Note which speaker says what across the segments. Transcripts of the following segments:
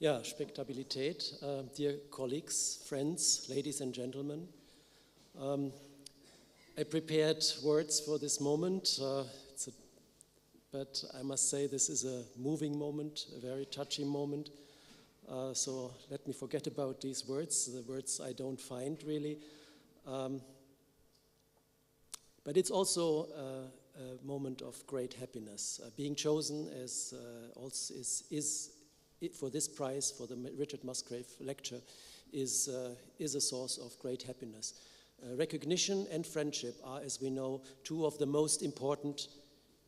Speaker 1: Ja, Spektabilität. Dear colleagues, friends, ladies and gentlemen, I prepared words for this moment, but I must say this is a moving moment, a very touching moment. So let me forget about these words, the words I don't find really. But it's also a moment of great happiness. Being chosen as also is for this prize, for the Richard Musgrave Lecture, is a source of great happiness. Recognition and friendship are, as we know, two of the most important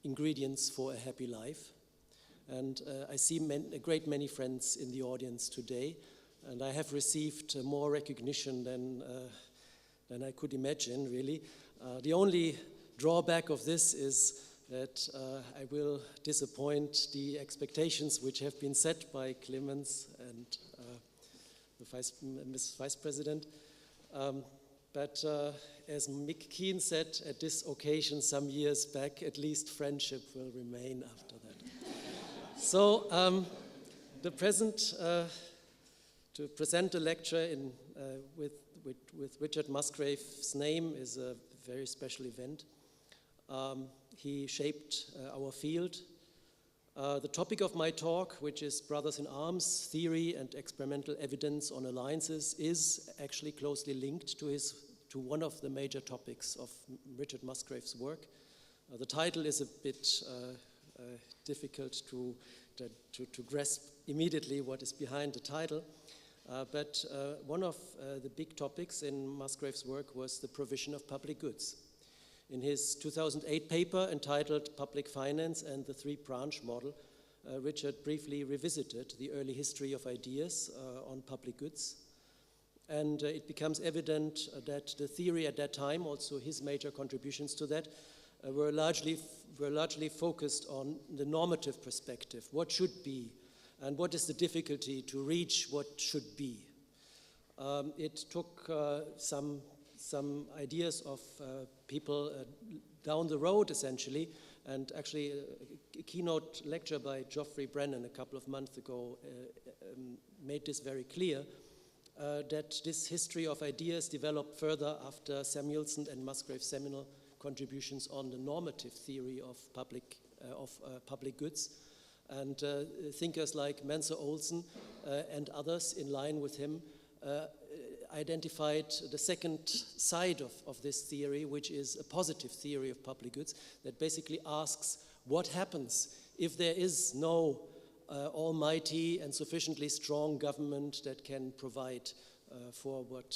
Speaker 1: ingredients for a happy life. And I see a great many friends in the audience today, and I have received more recognition than I could imagine, really. The only drawback of this is that I will disappoint the expectations which have been set by Clemens and Ms. Vice President. But as Mick Keane said at this occasion some years back, at least friendship will remain after that. So to present a lecture with Richard Musgrave's name is a very special event. He shaped our field. The topic of my talk, which is Brothers in Arms, Theory and Experimental Evidence on Alliances, is actually closely linked to one of the major topics of Richard Musgrave's work. The title is a bit difficult to grasp immediately what is behind the title, but one of the big topics in Musgrave's work was the provision of public goods. In his 2008 paper entitled Public Finance and the Three-Branch Model, Richard briefly revisited the early history of ideas on public goods. And it becomes evident that the theory at that time, also his major contributions to that, were largely focused on the normative perspective, what should be, and what is the difficulty to reach what should be. It took some ideas of people down the road, essentially, and actually a keynote lecture by Geoffrey Brennan a couple of months ago made this very clear, that this history of ideas developed further after Samuelson and Musgrave's seminal contributions on the normative theory of public goods. And thinkers like Mansur Olson and others in line with him identified the second side of this theory, which is a positive theory of public goods that basically asks what happens if there is no almighty and sufficiently strong government that can provide for what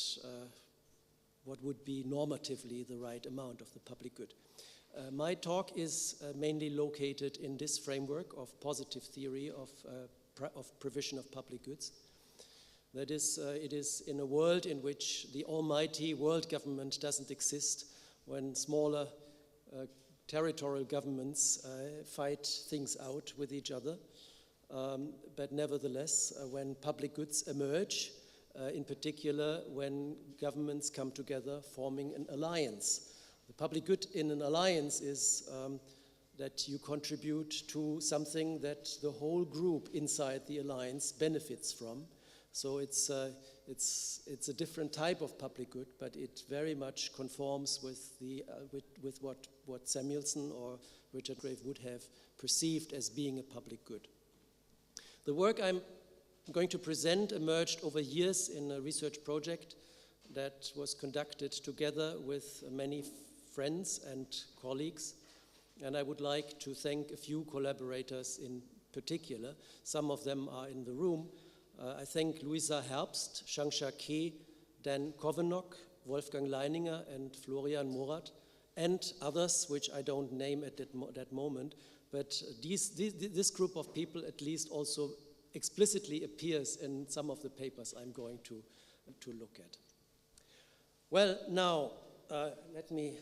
Speaker 1: would be normatively the right amount of the public good. My talk is mainly located in this framework of positive theory of provision of public goods. That is, it is in a world in which the almighty world government doesn't exist, when smaller territorial governments fight things out with each other. But nevertheless, when public goods emerge, in particular when governments come together forming an alliance. The public good in an alliance is that you contribute to something that the whole group inside the alliance benefits from. So it's a different type of public good, but it very much conforms with what Samuelson or Richard Musgrave would have perceived as being a public good. The work I'm going to present emerged over years in a research project that was conducted together with many friends and colleagues, and I would like to thank a few collaborators in particular. Some of them are in the room. I thank Louisa Herbst, Shangsha Ke, Dan Kovanok, Wolfgang Leininger, and Florian Morat, and others which I don't name at that moment, but this group of people at least also explicitly appears in some of the papers I'm going to look at. Well, now let me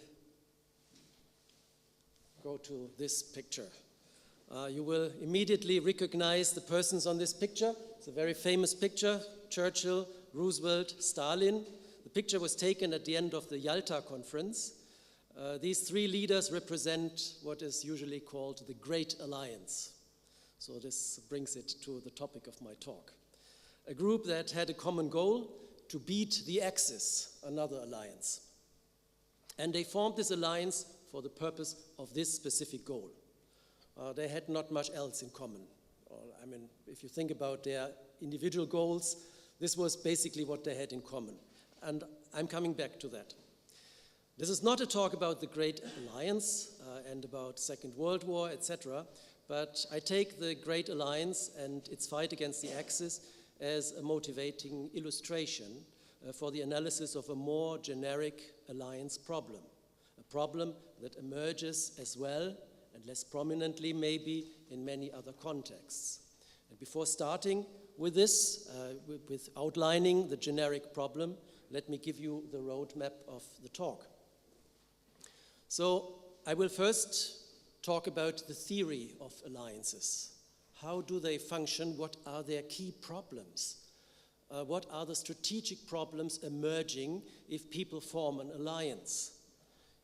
Speaker 1: go to this picture. You will immediately recognize the persons on this picture. It's a very famous picture: Churchill, Roosevelt, Stalin. The picture was taken at the end of the Yalta Conference. These three leaders represent what is usually called the Great Alliance. So this brings it to the topic of my talk. a group that had a common goal to beat the Axis, another alliance. And they formed this alliance for the purpose of this specific goal. They had not much else in common. I mean, if you think about their individual goals, this was basically what they had in common. And I'm coming back to that. This is not a talk about the Great Alliance and about Second World War, etc., but I take the Great Alliance and its fight against the Axis as a motivating illustration for the analysis of a more generic alliance problem, a problem that emerges as well and less prominently maybe in many other contexts. And before starting with this, with outlining the generic problem, let me give you the roadmap of the talk. So I will first talk about the theory of alliances. How do they function? What are their key problems? What are the strategic problems emerging if people form an alliance?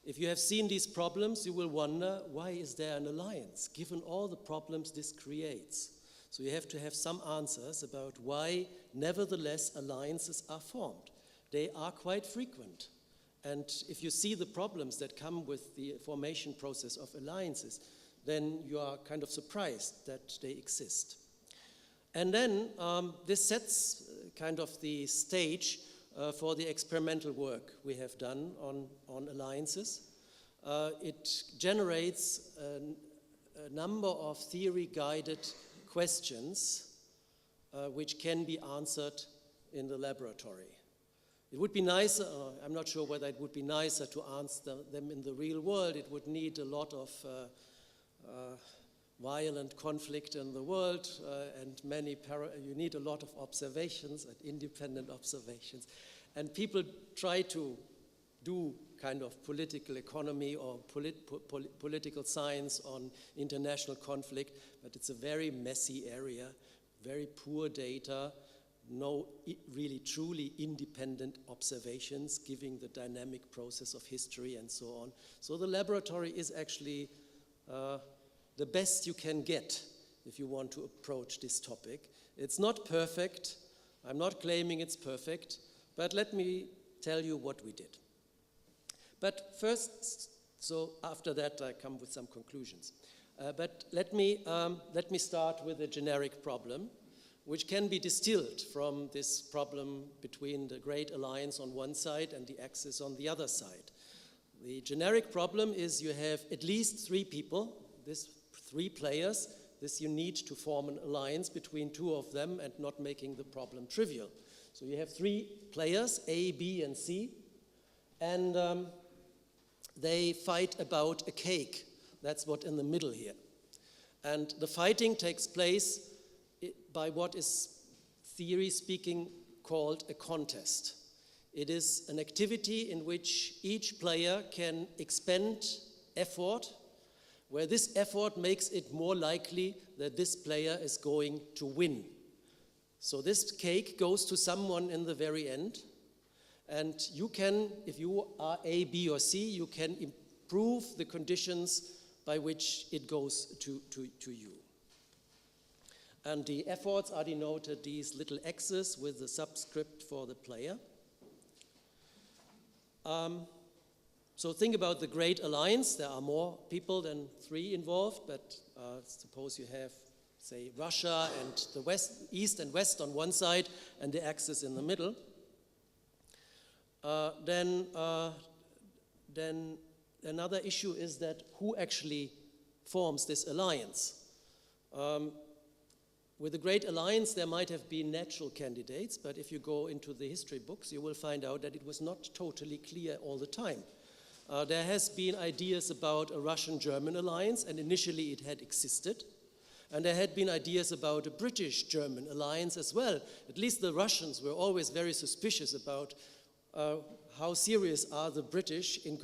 Speaker 1: If you have seen these problems, you will wonder, why is there an alliance, given all the problems this creates? So you have to have some answers about why, nevertheless, alliances are formed. They are quite frequent. And if you see the problems that come with the formation process of alliances, then you are kind of surprised that they exist. And then this sets kind of the stage for the experimental work we have done on alliances. It generates a number of theory-guided questions which can be answered in the laboratory. It would be nicer, I'm not sure whether it would be nicer to answer them in the real world. It would need a lot of violent conflict in the world and you need a lot of observations and independent observations. And people try to do kind of political economy or political science on international conflict, but it's a very messy area, very poor data, no really truly independent observations giving the dynamic process of history and so on. So the laboratory is actually the best you can get if you want to approach this topic. It's not perfect. I'm not claiming it's perfect, but let me tell you what we did. But first, so after that I come with some conclusions. But let me start with a generic problem, which can be distilled from this problem between the Great Alliance on one side and the Axis on the other side. The generic problem is you have at least three people, three players. This you need to form an alliance between two of them and not making the problem trivial. So you have three players, A, B, and C, and they fight about a cake. That's what in the middle here. And the fighting takes place by what is, theory speaking, called a contest. It is an activity in which each player can expend effort, where this effort makes it more likely that this player is going to win. So this cake goes to someone in the very end, and you can, if you are A, B, or C, you can improve the conditions by which it goes to you. And the efforts are denoted these little X's with the subscript for the player. So think about the Great Alliance. There are more people than three involved, but suppose you have, say, Russia and the West, East and West on one side and the Axis in the middle. Then another issue is that who actually forms this alliance? With the Great Alliance, there might have been natural candidates, but if you go into the history books, you will find out that it was not totally clear all the time. There has been ideas about a Russian-German alliance, and initially it had existed. And there had been ideas about a British-German alliance as well. At least the Russians were always very suspicious about how serious are the British in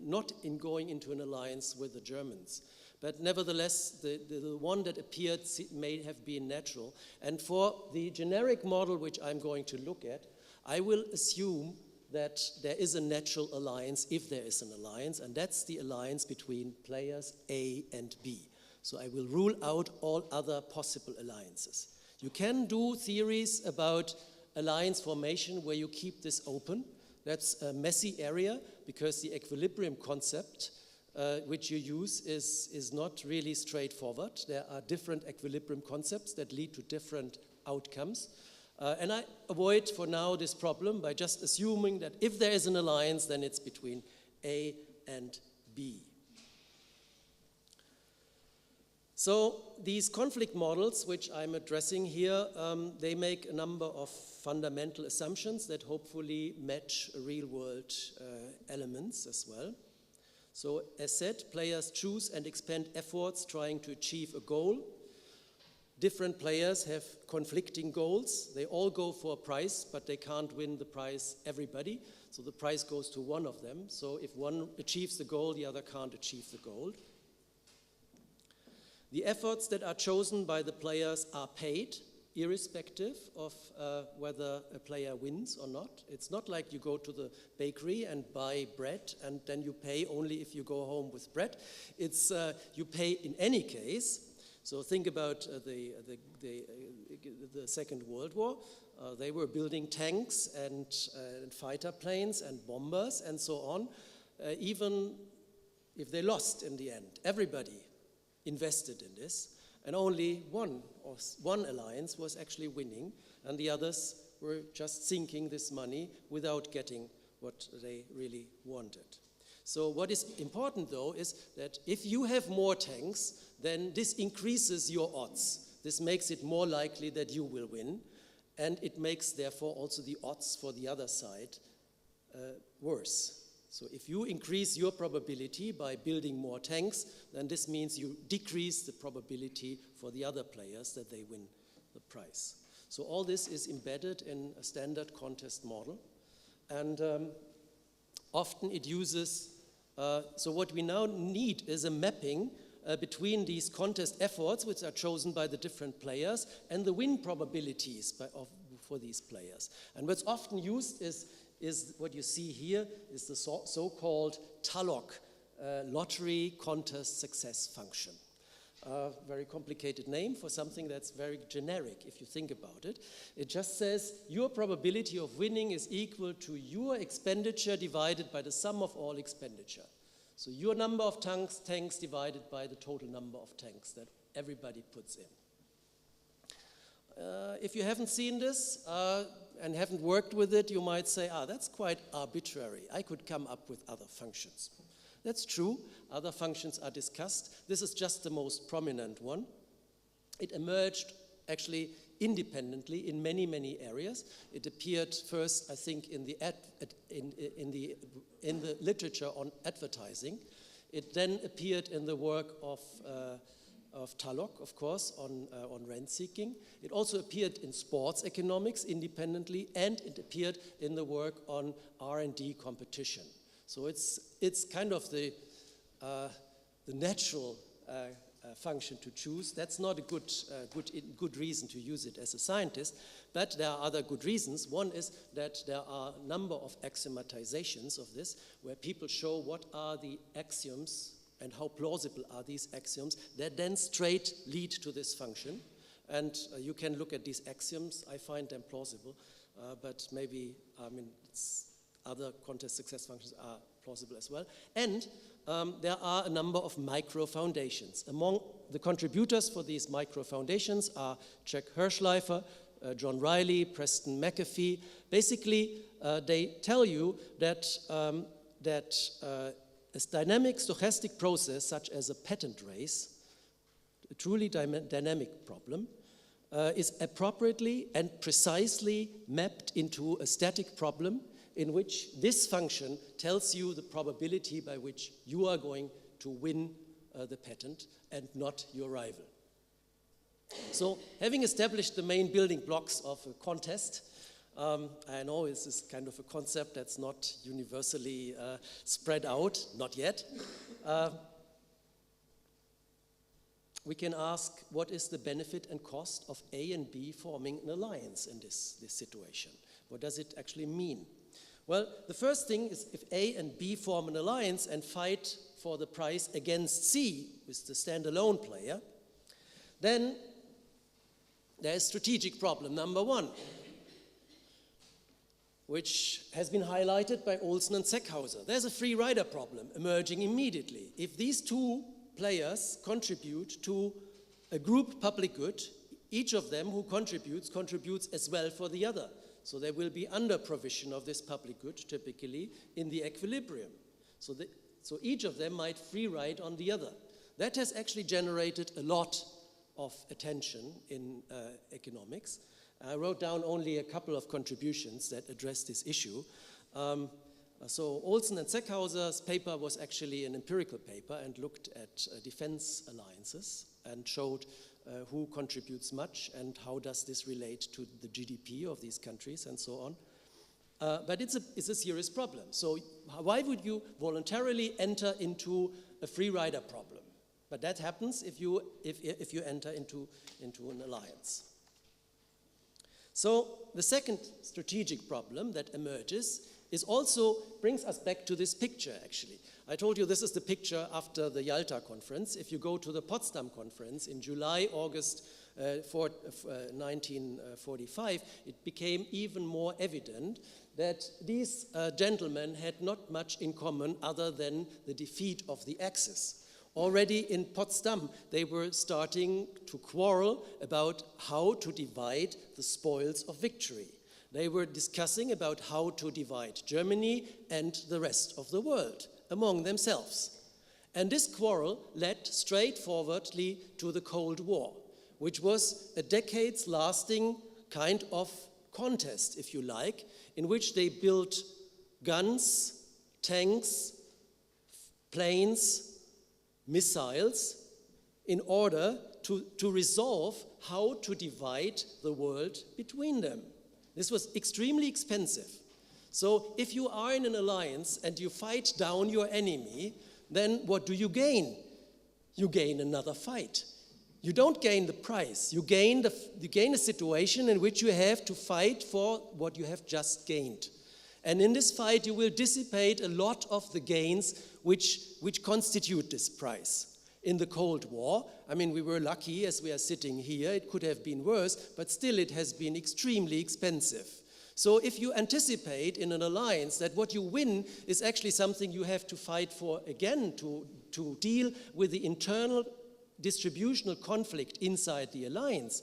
Speaker 1: not going into an alliance with the Germans. But nevertheless, the one that appeared may have been natural. And for the generic model which I'm going to look at, I will assume that there is a natural alliance if there is an alliance, and that's the alliance between players A and B. So I will rule out all other possible alliances. You can do theories about alliance formation where you keep this open. That's a messy area because the equilibrium concept which you use is not really straightforward. There are different equilibrium concepts that lead to different outcomes. And I avoid for now this problem by just assuming that if there is an alliance, then it's between A and B. So these conflict models, which I'm addressing here, they make a number of fundamental assumptions that hopefully match real-world elements as well. So as said, players choose and expend efforts trying to achieve a goal. Different players have conflicting goals. They all go for a prize, but they can't win the prize everybody. So the prize goes to one of them. So if one achieves the goal, the other can't achieve the goal. The efforts that are chosen by the players are paid, irrespective of whether a player wins or not. It's not like you go to the bakery and buy bread and then you pay only if you go home with bread. It's you pay in any case. So think about the Second World War. They were building tanks and fighter planes and bombers and so on. Even if they lost in the end, everybody invested in this. And only one alliance was actually winning, and the others were just sinking this money without getting what they really wanted. So what is important, though, is that if you have more tanks, then this increases your odds. This makes it more likely that you will win, and it makes, therefore, also the odds for the other side worse. So if you increase your probability by building more tanks, then this means you decrease the probability for the other players that they win the prize. So all this is embedded in a standard contest model. And often it uses, so what we now need is a mapping between these contest efforts, which are chosen by the different players, and the win probabilities for these players. And what's often used is what you see here is the so-called TALOC, Lottery Contest Success Function. Very complicated name for something that's very generic if you think about it. It just says your probability of winning is equal to your expenditure divided by the sum of all expenditure. So your number of tanks divided by the total number of tanks that everybody puts in. If you haven't seen this and haven't worked with it, you might say, that's quite arbitrary. I could come up with other functions. That's true. Other functions are discussed. This is just the most prominent one. It emerged actually independently in many, many areas. It appeared first, I think, in the literature on advertising. It then appeared in the work of TALOC, of course, on rent seeking. It also appeared in sports economics independently, and it appeared in the work on R&D competition. So it's kind of the natural function to choose. That's not a good reason to use it as a scientist, but there are other good reasons. One is that there are a number of axiomatizations of this, where people show what are the axioms and how plausible are these axioms that then straight lead to this function. And you can look at these axioms. I find them plausible, but maybe other contest success functions are plausible as well. And there are a number of micro-foundations. Among the contributors for these micro-foundations are Jack Hirschleifer, John Riley, Preston McAfee. Basically, they tell you that a dynamic stochastic process, such as a patent race, a truly dynamic problem, is appropriately and precisely mapped into a static problem in which this function tells you the probability by which you are going to win the patent and not your rival. So, having established the main building blocks of a contest, I know this is kind of a concept that's not universally spread out, not yet. We can ask, what is the benefit and cost of A and B forming an alliance in this situation? What does it actually mean? Well, the first thing is if A and B form an alliance and fight for the prize against C, with the standalone player, then there is strategic problem number one, which has been highlighted by Olsen and Seckhauser. There's a free rider problem emerging immediately. If these two players contribute to a group public good, each of them who contributes as well for the other. So there will be under provision of this public good, typically, in the equilibrium. So each of them might free ride on the other. That has actually generated a lot of attention in economics. I wrote down only a couple of contributions that address this issue. So Olsen and Seckhauser's paper was actually an empirical paper and looked at defense alliances and showed who contributes much and how does this relate to the GDP of these countries and so on. But it's a serious problem. So why would you voluntarily enter into a free rider problem? But that happens if you enter into an alliance. So the second strategic problem that emerges brings us back to this picture, actually. I told you this is the picture after the Yalta conference. If you go to the Potsdam conference in July, August 1945, it became even more evident that these gentlemen had not much in common other than the defeat of the Axis. Already in Potsdam, they were starting to quarrel about how to divide the spoils of victory. They were discussing about how to divide Germany and the rest of the world among themselves. And this quarrel led straightforwardly to the Cold War, which was a decades-lasting kind of contest, if you like, in which they built guns, tanks, planes, missiles, in order to resolve how to divide the world between them. This was extremely expensive. So if you are in an alliance and you fight down your enemy, then what do you gain? You gain another fight. You don't gain the prize. You gain a situation in which you have to fight for what you have just gained. And in this fight, you will dissipate a lot of the gains which constitute this prize. In the Cold War, I mean, we were lucky as we are sitting here. It could have been worse, but still it has been extremely expensive. So if you anticipate in an alliance that what you win is actually something you have to fight for again to deal with the internal distributional conflict inside the alliance,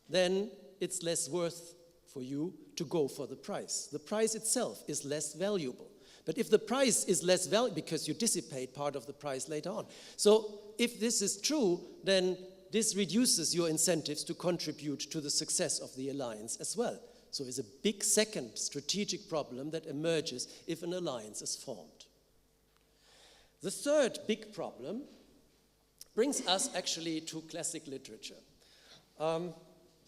Speaker 1: then it's less worth for you to go for the prize. The prize itself is less valuable. But if the prize is less valuable, because you dissipate part of the prize later on. So if this is true, then this reduces your incentives to contribute to the success of the alliance as well. So it's a big second strategic problem that emerges if an alliance is formed. The third big problem brings us actually to classic literature.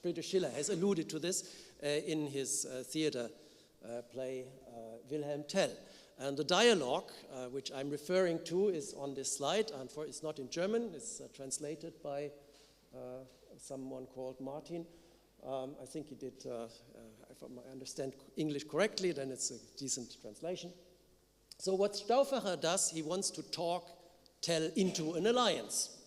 Speaker 1: Friedrich Schiller has alluded to this in his theater play Wilhelm Tell. And the dialogue, which I'm referring to, is on this slide. And it's not in German. It's translated by someone called Martin. I think he did, if I understand English correctly, then it's a decent translation. So what Stauffacher does, he wants to talk Tell into an alliance.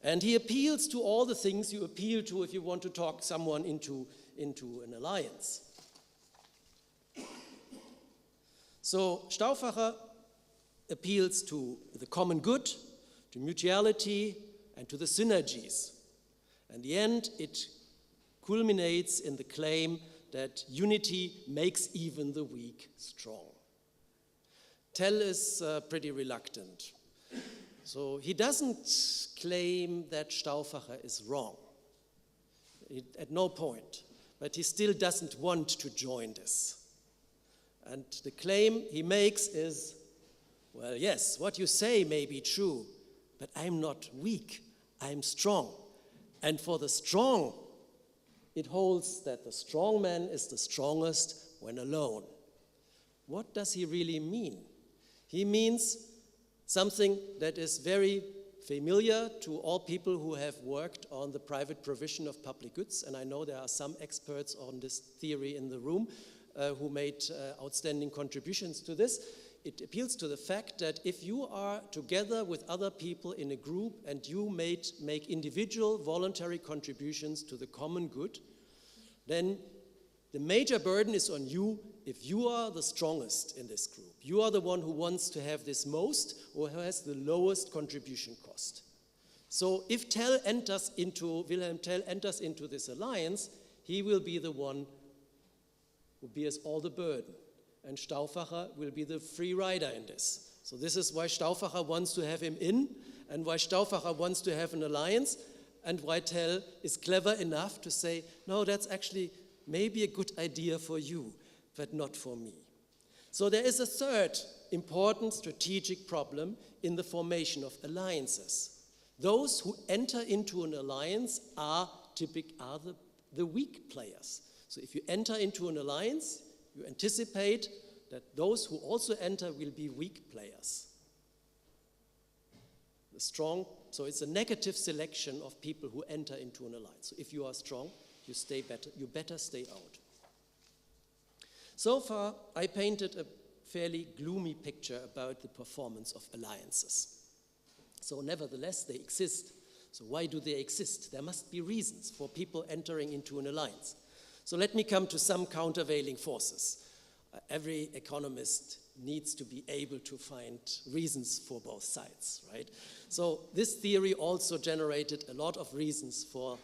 Speaker 1: And he appeals to all the things you appeal to if you want to talk someone into an alliance. So Stauffacher appeals to the common good, to mutuality, and to the synergies. In the end, it culminates in the claim that unity makes even the weak strong. Tell is pretty reluctant. So he doesn't claim that Stauffacher is wrong, at no point, but he still doesn't want to join this. And the claim he makes is, well, yes, what you say may be true, but I'm not weak, I'm strong. And for the strong, it holds that the strong man is the strongest when alone. What does he really mean? He means something that is very familiar to all people who have worked on the private provision of public goods, and I know there are some experts on this theory in the room who made outstanding contributions to this. it appeals to the fact that if you are together with other people in a group and you make individual voluntary contributions to the common good, then the major burden is on you if you are the strongest in this group. You are the one who wants to have this most or who has the lowest contribution cost. So if Wilhelm Tell enters into this alliance, he will be the one who bears all the burden. And Stauffacher will be the free rider in this. So this is why Stauffacher wants to have him in, and why Stauffacher wants to have an alliance, and why Tell is clever enough to say, no, that's actually maybe a good idea for you, but not for me. So there is a third important strategic problem in the formation of alliances. Those who enter into an alliance are the weak players. So if you enter into an alliance, you anticipate that those who also enter will be weak players. So it's a negative selection of people who enter into an alliance. So if you are strong, you better stay out. So far, I painted a fairly gloomy picture about the performance of alliances. So nevertheless, they exist. So why do they exist? There must be reasons for people entering into an alliance. So let me come to some countervailing forces. Every economist needs to be able to find reasons for both sides, right? So this theory also generated a lot of reasons for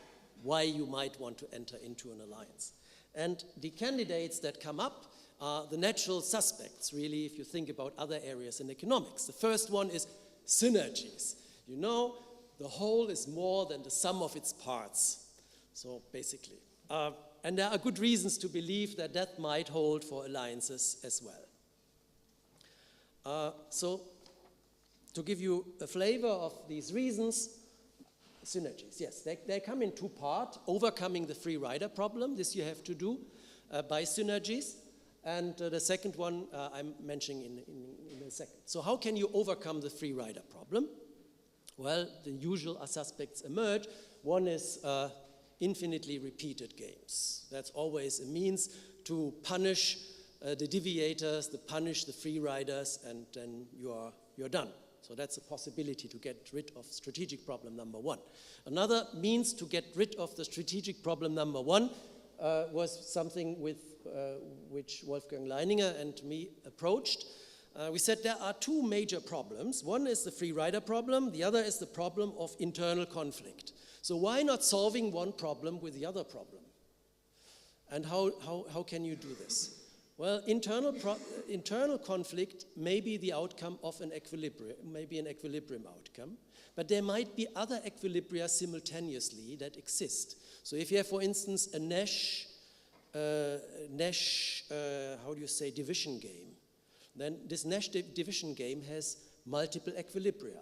Speaker 1: why you might want to enter into an alliance. And the candidates that come up are the natural suspects, really, if you think about other areas in economics. The first one is synergies. You know, the whole is more than the sum of its parts. So basically. And there are good reasons to believe that that might hold for alliances as well. So to give you a flavor of these reasons, synergies, yes, they come in two parts. Overcoming the free rider problem, this you have to do by synergies. And the second one I'm mentioning in a second. So how can you overcome the free rider problem? Well, the usual suspects emerge. One is infinitely repeated games. That's always a means to punish the deviators, to punish the free riders, and then you're done. So that's a possibility to get rid of strategic problem number one. Another means to get rid of the strategic problem number one was something which Wolfgang Leininger and me approached. We said there are two major problems. One is the free rider problem, the other is the problem of internal conflict. So why not solving one problem with the other problem? And how can you do this? Well, internal conflict may be the outcome of an equilibrium, maybe an equilibrium outcome, but there might be other equilibria simultaneously that exist. So if you have, for instance, a Nash division game, then this Nash division game has multiple equilibria.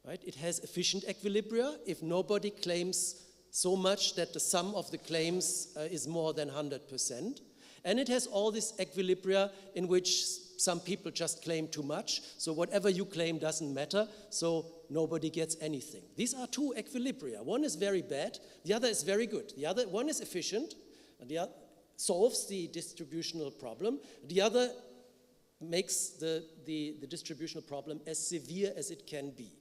Speaker 1: Right? It has efficient equilibria if nobody claims so much that the sum of the claims is more than 100%. And it has all these equilibria in which some people just claim too much, so whatever you claim doesn't matter, so nobody gets anything. These are two equilibria. One is very bad, the other is very good. The other one is efficient, and the other solves the distributional problem. The other makes the distributional problem as severe as it can be.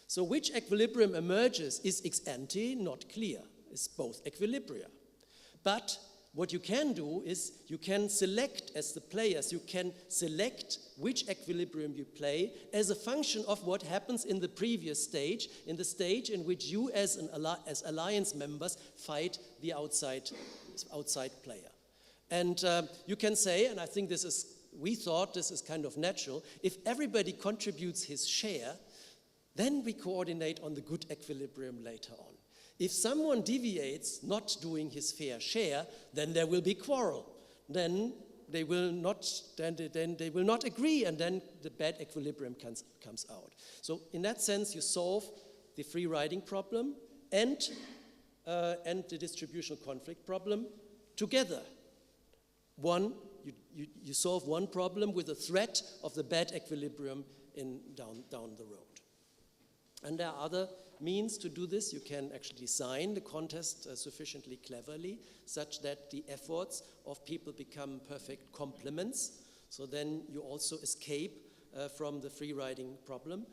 Speaker 1: So which equilibrium emerges is ex ante not clear. It's both equilibria. But what you can do is you can select, as the players, you can select which equilibrium you play as a function of what happens in the previous stage, in the stage in which you as alliance members fight the outside player. And you can say, and I think we thought this is kind of natural, if everybody contributes his share, then we coordinate on the good equilibrium later on. If someone deviates, not doing his fair share, then there will be quarrel. Then they will not agree, and then the bad equilibrium comes out. So in that sense, you solve the free riding problem and the distributional conflict problem together. You solve one problem with the threat of the bad equilibrium down the road. And there are other means to do this. You can actually design the contest sufficiently cleverly such that the efforts of people become perfect complements. So then you also escape from the free riding problem.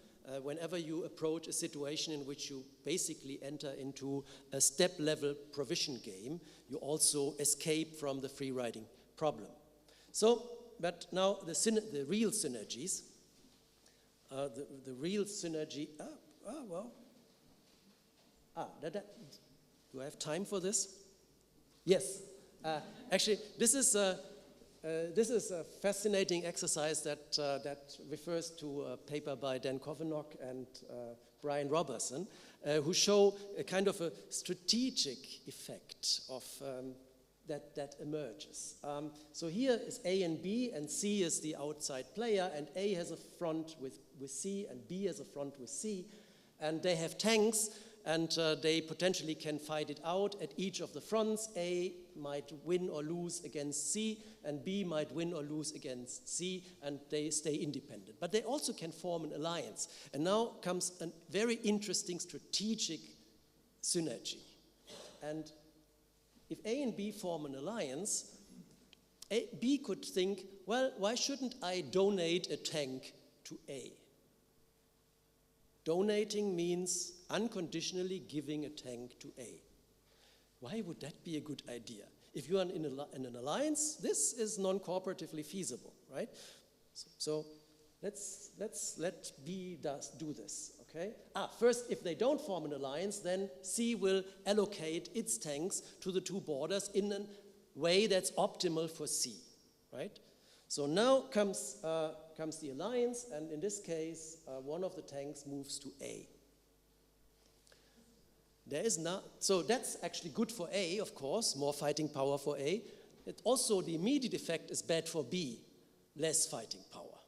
Speaker 1: Whenever you approach a situation in which you basically enter into a step-level provision game, you also escape from the free riding problem. So, but now the real synergies, the real synergy, do I have time for this? Yes. Actually, this is a fascinating exercise that refers to a paper by Dan Kovanock and Brian Robertson, who show a kind of a strategic effect of that emerges. So here is A and B, and C is the outside player, and A has a front with C, and B has a front with C, and they have tanks, and they potentially can fight it out at each of the fronts. A might win or lose against C, and B might win or lose against C, and they stay independent. But they also can form an alliance. And now comes a very interesting strategic synergy. And if A and B form an alliance, B could think, well, why shouldn't I donate a tank to A? Donating means unconditionally giving a tank to A. Why would that be a good idea? If you are in an alliance, this is non-cooperatively feasible, right? So let B do this, okay? First, if they don't form an alliance, then C will allocate its tanks to the two borders in a way that's optimal for C, right? So now comes the alliance, and in this case, one of the tanks moves to A. So that's actually good for A, of course, more fighting power for A. Also, the immediate effect is bad for B, less fighting power.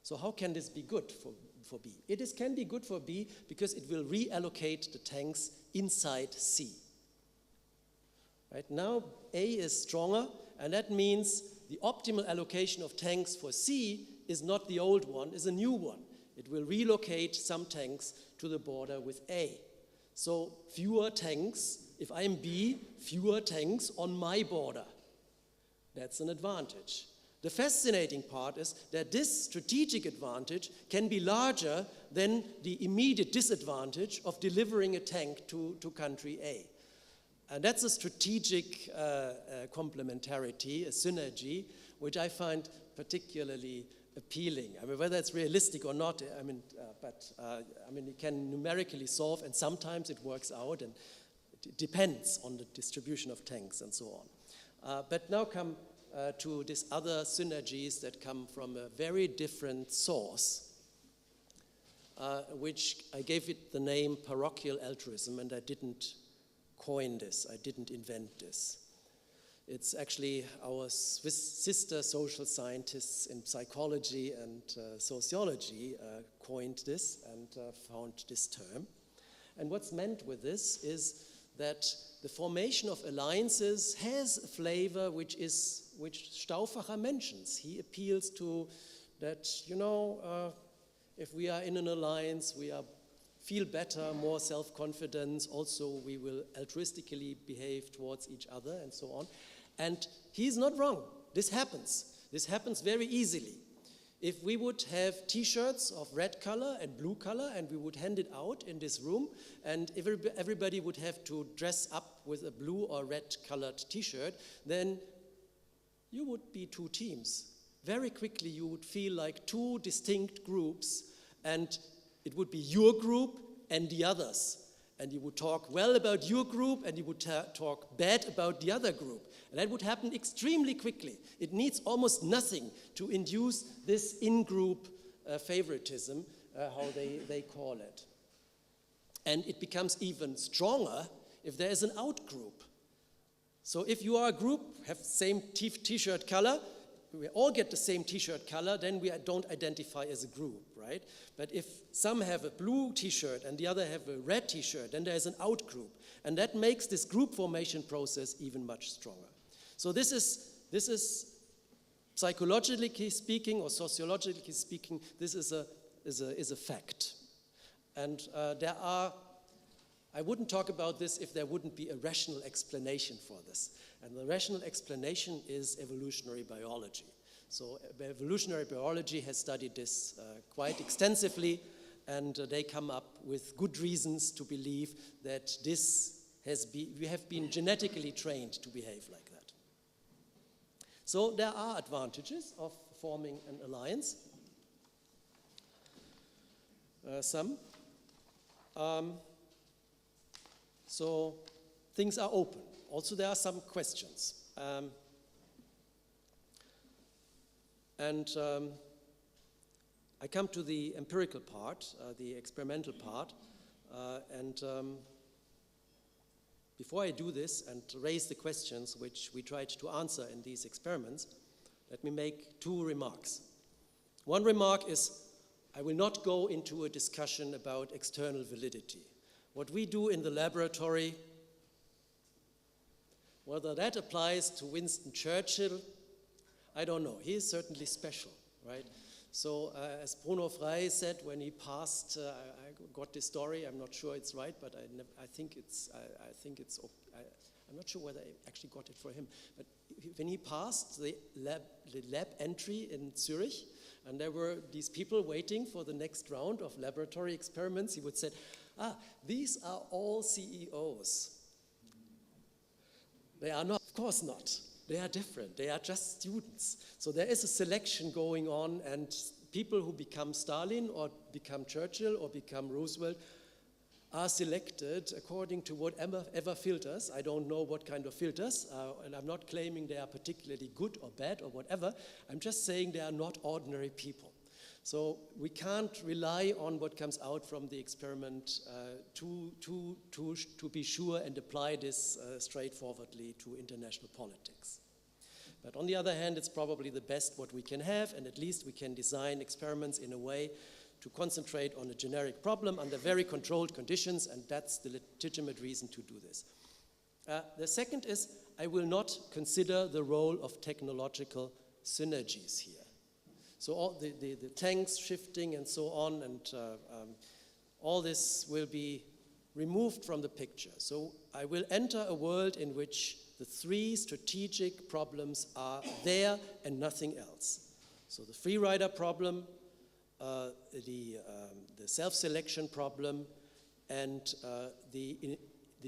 Speaker 1: So how can this be good for B? It can be good for B because it will reallocate the tanks inside C. Right now, A is stronger, and that means the optimal allocation of tanks for C is not the old one, is a new one. It will relocate some tanks to the border with A. So fewer tanks, if I'm B, fewer tanks on my border. That's an advantage. The fascinating part is that this strategic advantage can be larger than the immediate disadvantage of delivering a tank to country A. And that's a strategic complementarity, a synergy, which I find particularly appealing. I mean, whether it's realistic or not, I mean, it can numerically solve, and sometimes it works out, and it depends on the distribution of tanks and so on. But now come to these other synergies that come from a very different source, which I gave it the name parochial altruism, and I didn't coin this, I didn't invent this. It's actually our Swiss sister social scientists in psychology and sociology coined this and found this term. And what's meant with this is that the formation of alliances has a flavor which Stauffacher mentions. He appeals to that, if we are in an alliance, we feel better, more self-confidence, also we will altruistically behave towards each other and so on. And he's not wrong. This happens. This happens very easily. If we would have T-shirts of red color and blue color and we would hand it out in this room, and everybody would have to dress up with a blue or red colored T-shirt, then you would be two teams. Very quickly you would feel like two distinct groups, and it would be your group and the others. And you would talk well about your group and you would talk bad about the other group. And that would happen extremely quickly. It needs almost nothing to induce this in-group favoritism, how they call it. And it becomes even stronger if there is an out-group. So if you are a group, have the same T-shirt color, we all get the same T-shirt color, then we don't identify as a group, right? But if some have a blue T-shirt and the other have a red T-shirt, then there's an out-group. And that makes this group formation process even much stronger. So this is psychologically speaking or sociologically speaking, this is a fact. And I wouldn't talk about this if there wouldn't be a rational explanation for this. And the rational explanation is evolutionary biology. So evolutionary biology has studied this quite extensively, and they come up with good reasons to believe that we have been genetically trained to behave like that. So there are advantages of forming an alliance. Some. So things are open. Also, there are some questions. I come to the empirical part, the experimental part, before I do this and raise the questions which we tried to answer in these experiments, let me make two remarks. One remark is, I will not go into a discussion about external validity. What we do in the laboratory, whether that applies to Winston Churchill, I don't know. He is certainly special, right? So as Bruno Frey said when he passed, I got this story, I'm not sure it's right, but I'm not sure whether I actually got it for him. But when he passed the lab entry in Zurich, and there were these people waiting for the next round of laboratory experiments, he would say, these are all CEOs. They are not, of course not. They are different. They are just students. So there is a selection going on, and people who become Stalin or become Churchill or become Roosevelt are selected according to whatever filters. I don't know what kind of filters, and I'm not claiming they are particularly good or bad or whatever. I'm just saying they are not ordinary people. So we can't rely on what comes out from the experiment to be sure and apply this straightforwardly to international politics. But on the other hand, it's probably the best what we can have, and at least we can design experiments in a way to concentrate on a generic problem under very controlled conditions, and that's the legitimate reason to do this. The second is, I will not consider the role of technological synergies here. So all the tanks shifting and so on, and all this will be removed from the picture. So I will enter a world in which the three strategic problems are there and nothing else. So the free rider problem, the self-selection problem, and the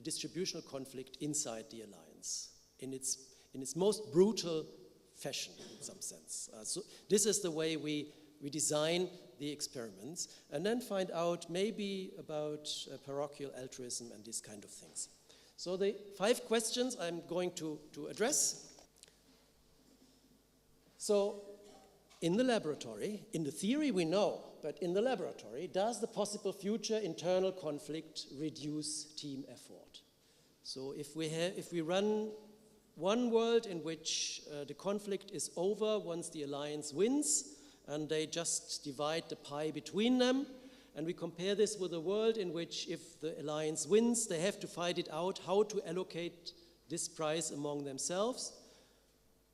Speaker 1: distributional conflict inside the alliance in its most brutal fashion, in some sense. So this is the way we design the experiments, and then find out maybe about parochial altruism and these kind of things. So the 5 questions I'm going to address. So in the laboratory, in the theory we know, but in the laboratory, does the possible future internal conflict reduce team effort? So if we run one world in which the conflict is over once the alliance wins, and they just divide the pie between them, and we compare this with a world in which if the alliance wins, they have to fight it out how to allocate this prize among themselves.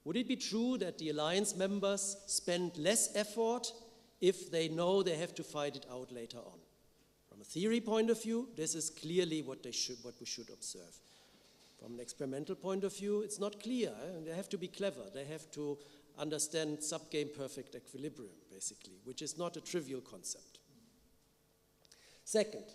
Speaker 1: Would it be true that the alliance members spend less effort if they know they have to fight it out later on? From a theory point of view, this is clearly what we should observe. From an experimental point of view, it's not clear. They have to be clever. They have to understand subgame perfect equilibrium, basically, which is not a trivial concept. Second,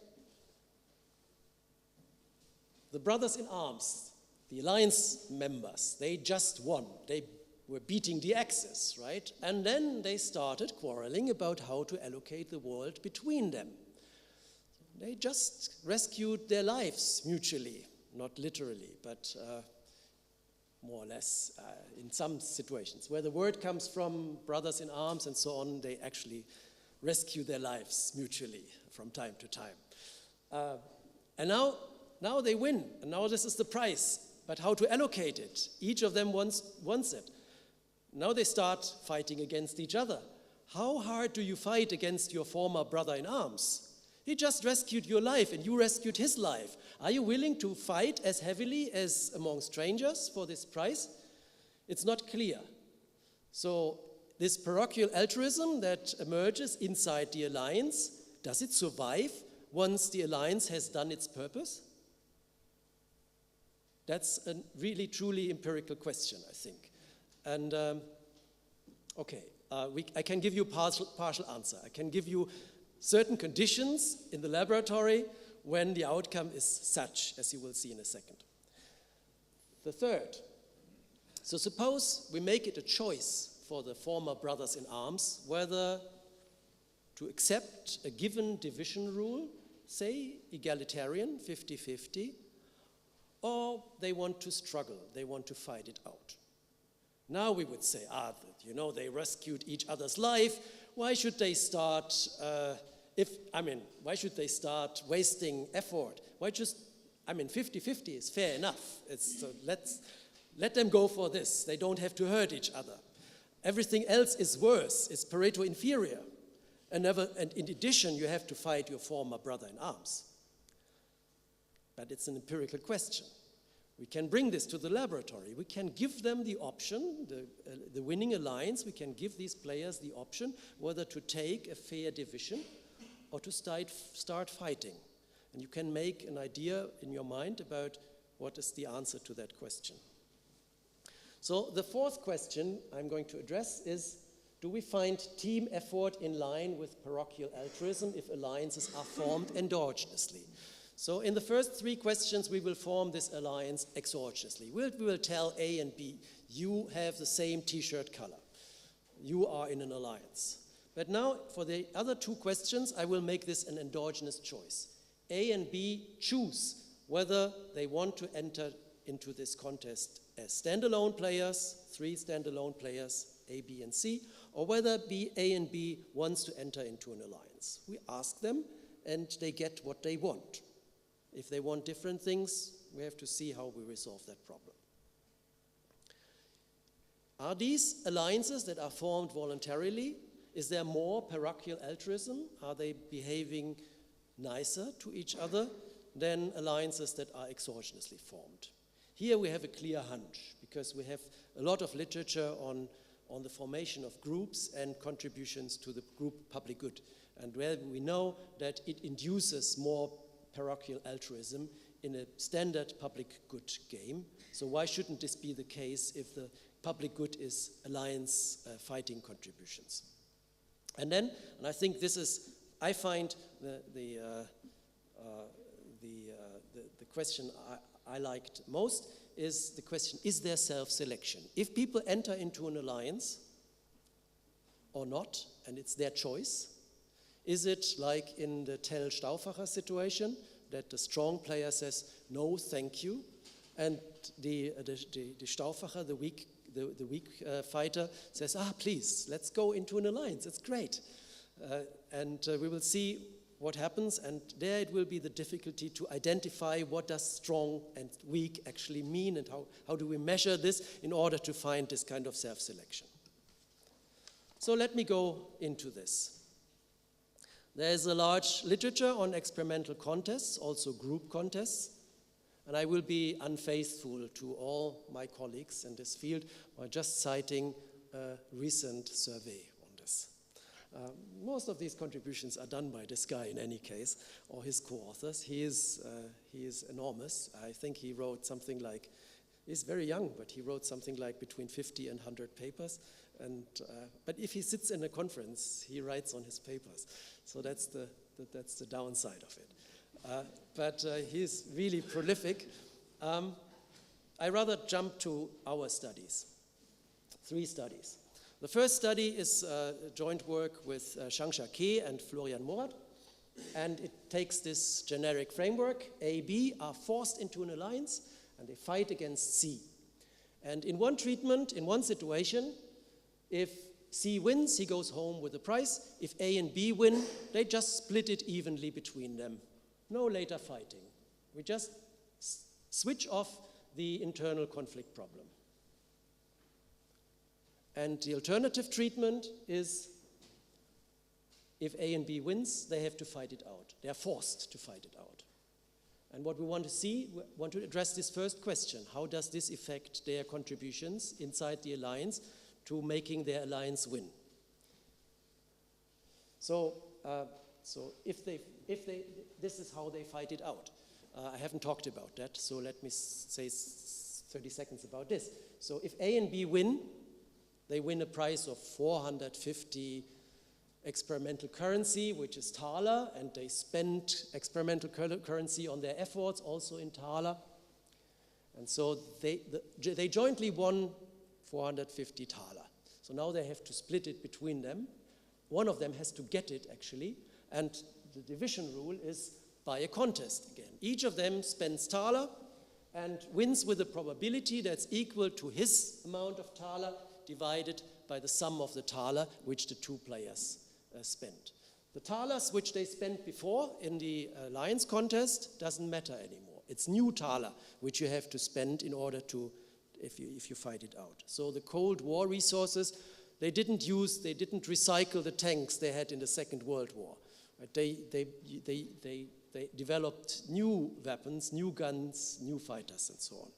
Speaker 1: the brothers in arms, the alliance members, they just won. They were beating the Axis, right? And then they started quarreling about how to allocate the world between them. They just rescued their lives mutually, not literally, but more or less in some situations. Where the word comes from, brothers in arms and so on, they actually rescue their lives mutually from time to time. And now they win, and now this is the prize. But how to allocate it? Each of them wants it. Now they start fighting against each other. How hard do you fight against your former brother in arms? He just rescued your life, and you rescued his life. Are you willing to fight as heavily as among strangers for this prize? It's not clear. So this parochial altruism that emerges inside the alliance, does it survive once the alliance has done its purpose? That's a really, truly empirical question, I think. And Okay, I can give you a partial answer. I can give you certain conditions in the laboratory when the outcome is such, as you will see in a second. The third, so suppose we make it a choice for the former brothers in arms whether to accept a given division rule, say egalitarian, 50-50, or they want to struggle, they want to fight it out. Now we would say, you know, they rescued each other's life. Why should they start, why should they start wasting effort? 50-50 is fair enough. Let them go for this. They don't have to hurt each other. Everything else is worse. It's Pareto inferior. And in addition, you have to fight your former brother in arms. But it's an empirical question. We can bring this to the laboratory. We can give them the option, the winning alliance, we can give these players the option whether to take a fair division or to start fighting. And you can make an idea in your mind about what is the answer to that question. So the fourth question I'm going to address is, do we find team effort in line with parochial altruism if alliances are formed endogenously? So in the first three questions, we will form this alliance exogenously. We will tell A and B, you have the same t-shirt color. You are in an alliance. But now, for the other two questions, I will make this an endogenous choice. A and B choose whether they want to enter into this contest as standalone players, 3 standalone players, A, B, and C, or whether A and B wants to enter into an alliance. We ask them, and they get what they want. If they want different things, we have to see how we resolve that problem. Are these alliances that are formed voluntarily, is there more parochial altruism? Are they behaving nicer to each other than alliances that are exogenously formed? Here we have a clear hunch, because we have a lot of literature on the formation of groups and contributions to the group public good. And where we know that it induces more parochial altruism in a standard public good game. So why shouldn't this be the case if the public good is alliance fighting contributions? And then, and I think this is, I find the question I liked most is the question, is there self-selection? If people enter into an alliance or not, and it's their choice, is it like in the Tell-Stauffacher situation that the strong player says, no, thank you, and the Stauffacher, the weak fighter, says, please, let's go into an alliance, it's great. And we will see what happens, and there it will be the difficulty to identify what does strong and weak actually mean, and how do we measure this in order to find this kind of self-selection. So let me go into this. There is a large literature on experimental contests, also group contests, and I will be unfaithful to all my colleagues in this field by just citing a recent survey on this. Most of these contributions are done by this guy in any case, or his co-authors. He is enormous. I think he wrote something like, he's very young, but he wrote something like between 50 and 100 papers. But if he sits in a conference, he writes on his papers. So that's the downside of it. But he's really prolific. I rather jump to our studies, 3 studies. The first study is joint work with Shangsha Ke and Florian Murat, and it takes this generic framework. A, B are forced into an alliance, and they fight against C. And in one treatment, in one situation, if C wins, he goes home with the prize. If A and B win, they just split it evenly between them. No later fighting. We just switch off the internal conflict problem. And the alternative treatment is if A and B wins, they have to fight it out. They are forced to fight it out. And what we want to see, we want to address this first question. How does this affect their contributions inside the alliance to making their alliance win? So this is how they fight it out. I haven't talked about that, so let me say 30 seconds about this. So if A and B win, They win a prize of 450 experimental currency, which is Thaler, and they spend experimental currency on their efforts, also in Thaler. And so they jointly won 450 Thaler. So now they have to split it between them. One of them has to get it, actually, and the division rule is by a contest again. Each of them spends Thaler and wins with a probability that's equal to his amount of Thaler divided by the sum of the Thaler which the two players spent. The Thalers which they spent before in the alliance contest doesn't matter anymore. It's new Thaler which you have to spend in order to, if you fight it out. So the Cold War resources, they didn't recycle the tanks they had in the Second World War. Right? They developed new weapons, new guns, new fighters, and so on.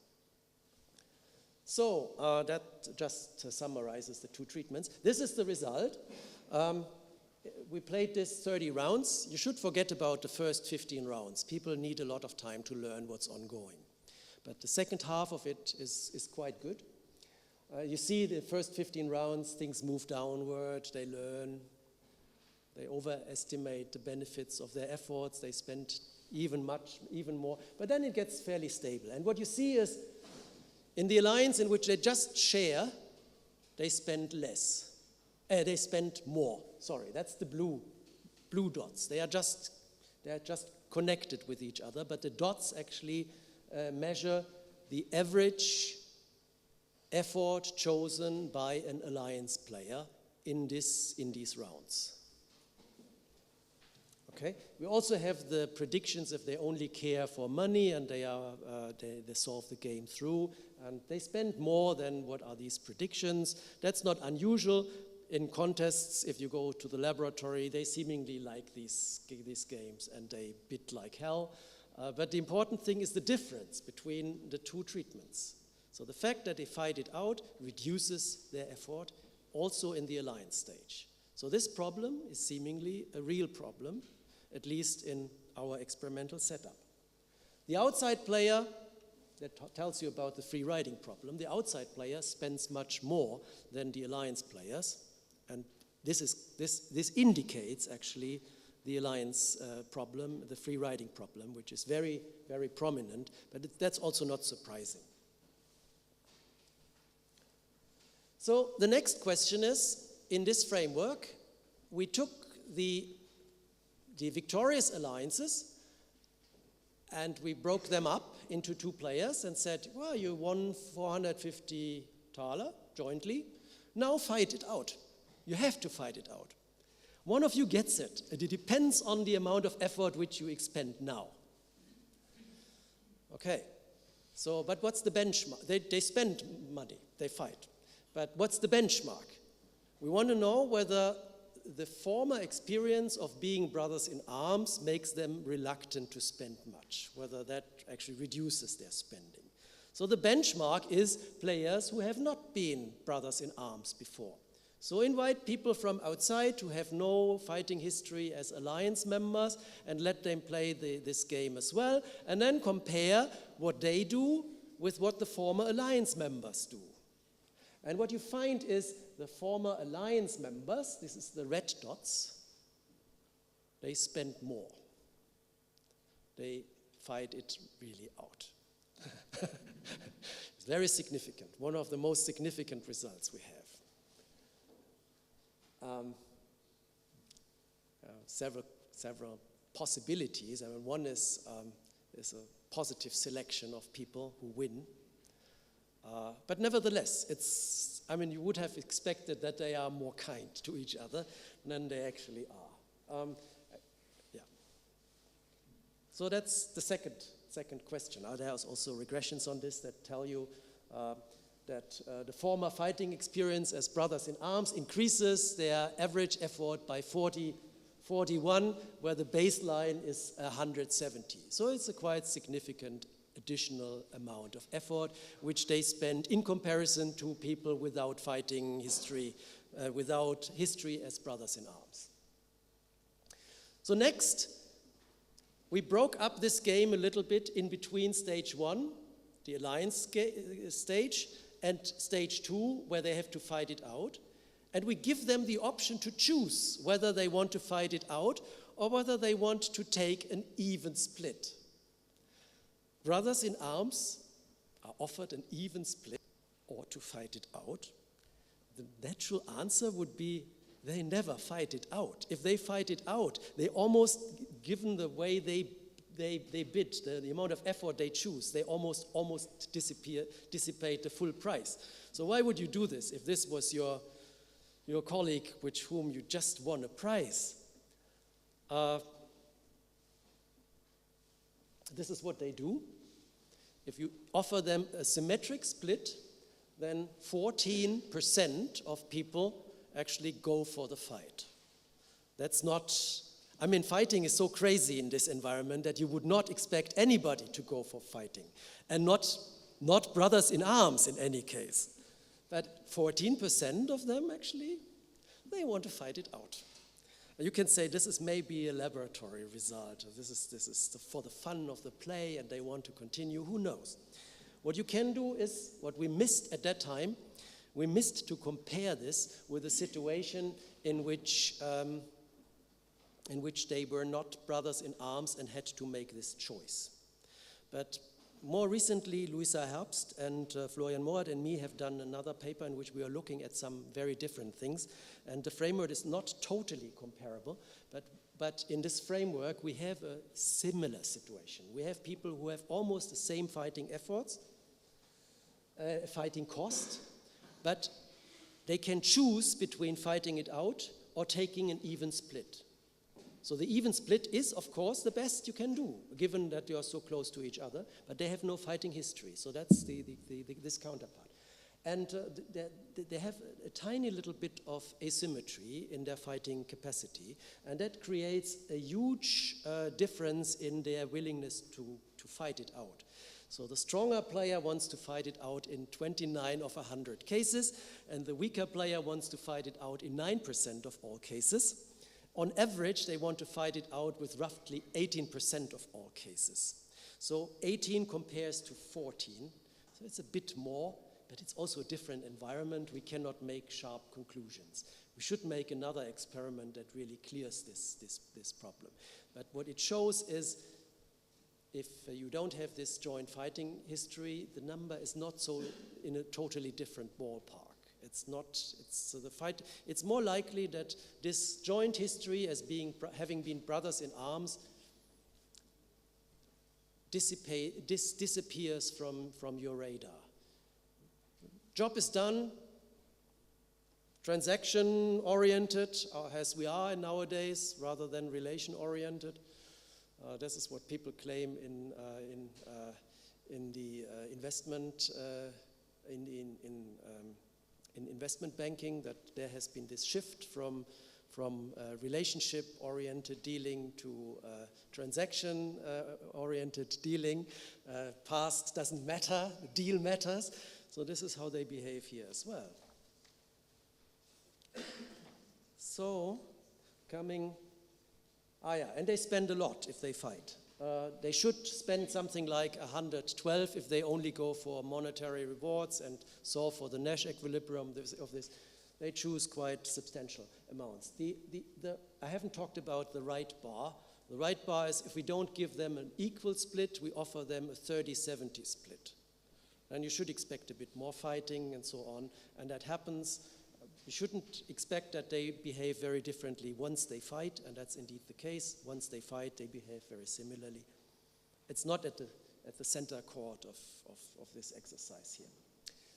Speaker 1: So that just summarizes the two treatments. This is the result. We played this 30 rounds. You should forget about the first 15 rounds. People need a lot of time to learn what's ongoing. But the second half of it is quite good. You see the first 15 rounds, things move downward, they learn, they overestimate the benefits of their efforts, they spend even more, but then it gets fairly stable. And what you see is, in the alliance in which they just share, they spend less. They spend more, sorry, that's the blue dots. They are just connected with each other, but the dots actually measure the average effort chosen by an alliance player in these rounds. Okay. We also have the predictions if they only care for money and they solve the game through, and they spend more than what are these predictions. That's not unusual in contests. If you go to the laboratory, they seemingly like these games and they bid like hell. But the important thing is the difference between the two treatments. So the fact that they fight it out reduces their effort also in the alliance stage. So this problem is seemingly a real problem, at least in our experimental setup. The outside player, that tells you about the free riding problem, the outside player spends much more than the alliance players, and this indicates actually the alliance problem, the free riding problem, which is very, very prominent, but that's also not surprising. So the next question is, in this framework, we took the victorious alliances and we broke them up into two players and said, well, you won 450 Thaler jointly, now fight it out. You have to fight it out. One of you gets it, and it depends on the amount of effort which you expend now. Okay, so, but what's the benchmark? They spend money, they fight. But what's the benchmark? We want to know whether the former experience of being brothers in arms makes them reluctant to spend much, whether that actually reduces their spending. So the benchmark is players who have not been brothers in arms before. So invite people from outside who have no fighting history as alliance members and let them play this game as well, and then compare what they do with what the former alliance members do. And what you find is the former alliance members, this is the red dots, they spend more. They fight it really out. It's very significant, one of the most significant results we have. Several possibilities. I mean, one is there's a positive selection of people who win. But nevertheless, you would have expected that they are more kind to each other than they actually are. Yeah. So that's the second question. There's also regressions on this that tell you that the former fighting experience as brothers in arms increases their average effort by 41, where the baseline is 170. So it's a quite significant additional amount of effort which they spend in comparison to people without fighting history, without history as brothers in arms. So next, we broke up this game a little bit in between stage one, the alliance stage, and stage 2, where they have to fight it out. And we give them the option to choose whether they want to fight it out or whether they want to take an even split. Brothers in arms are offered an even split or to fight it out. The natural answer would be they never fight it out. If they fight it out, they almost, given the way they bid, the amount of effort they choose, they almost dissipate the full price. So why would you do this if this was your colleague with whom you just won a prize? This is what they do. If you offer them a symmetric split, then 14% of people actually go for the fight. That's not, I mean, fighting is so crazy in this environment that you would not expect anybody to go for fighting, and not brothers in arms in any case. But 14% of them actually, they want to fight it out. You can say this is maybe a laboratory result. This is for the fun of the play and they want to continue, who knows. What you can do is, what we missed at that time, we missed to compare this with a situation in which they were not brothers in arms and had to make this choice. But more recently, Luisa Herbst and Florian Morat and me have done another paper in which we are looking at some very different things. And the framework is not totally comparable, but in this framework we have a similar situation. We have people who have almost the same fighting efforts, fighting cost, but they can choose between fighting it out or taking an even split. So the even split is, of course, the best you can do, given that you are so close to each other, but they have no fighting history, so that's this counterpart. And they have a tiny little bit of asymmetry in their fighting capacity, and that creates a huge difference in their willingness to fight it out. So the stronger player wants to fight it out in 29 of 100 cases, and the weaker player wants to fight it out in 9% of all cases. On average, they want to fight it out with roughly 18% of all cases. So 18 compares to 14, so it's a bit more, but it's also a different environment. We cannot make sharp conclusions. We should make another experiment that really clears this problem. But what it shows is, if you don't have this joint fighting history, the number is not so in a totally different ballpark. It's more likely that this joint history as having been brothers in arms disappears from your radar. Job is done, transaction-oriented, as we are nowadays, rather than relation-oriented. This is what people claim in the investment in investment banking, that there has been this shift from relationship-oriented dealing to transaction-oriented dealing. Past doesn't matter, the deal matters. So this is how they behave here as well. So, and they spend a lot if they fight. They should spend something like 112 if they only go for monetary rewards and solve for the Nash equilibrium of this. They choose quite substantial amounts. I haven't talked about the right bar. The right bar is if we don't give them an equal split, we offer them a 30-70 split. And you should expect a bit more fighting and so on, and that happens. You shouldn't expect that they behave very differently once they fight, and that's indeed the case. Once they fight, they behave very similarly. It's not at the center chord of this exercise here.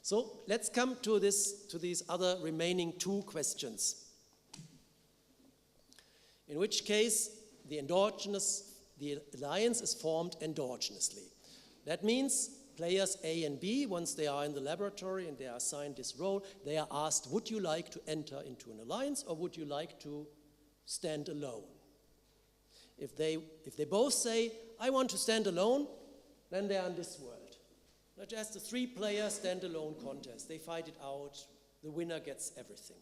Speaker 1: So let's come to these other remaining two questions. In which case, the alliance is formed endogenously. That means players A and B, once they are in the laboratory and they are assigned this role, they are asked, would you like to enter into an alliance or would you like to stand alone? If they both say, I want to stand alone, then they are in this world. Not just a three-player stand-alone contest. They fight it out, the winner gets everything.